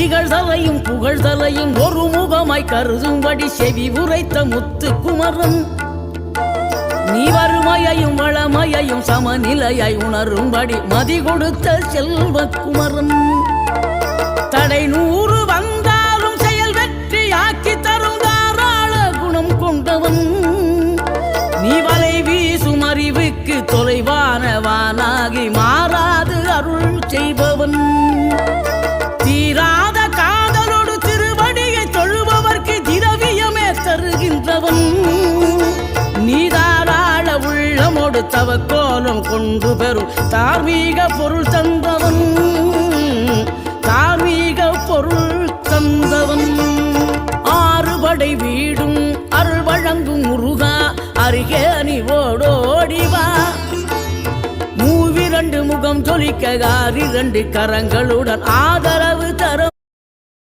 இகழ்தலையும் புகழ்தலையும் ஒரு முகமாய் கருதும்படி செவி உரைத்த முத்துக்குமரன் நீ வறுமையையும் வளமையையும் சமநிலையாய் உணரும்படி மதி கொடுத்த செல்வக்குமரன் தடை 100 வந்தாலும் செயல் வெற்றியாக்கி தரும் தாராள குணம் கொண்டவன் நீ வலை வீசும் அறிவுக்கு தொலைவானவானாகி மாறாது அருள் செய்பவன் தீராத காதலோடு திருவடியை தொழுபவர்க்கு திரவியமே தருகின்றவன் நீதாராள உள்ளமோடு தவக்கோலம் கொண்டு பெறும் தார்மீக பொருள் தந்தவன் தார்மீக பொருள் தந்தவன் ஆறுபடை வீடும் அருள் வழங்கும் முருகா அருகே நீ ஓடோடிவா மூவிரண்டு முகம் ஜொலிக்க 2 கரங்களுடன் ஆதரவு தர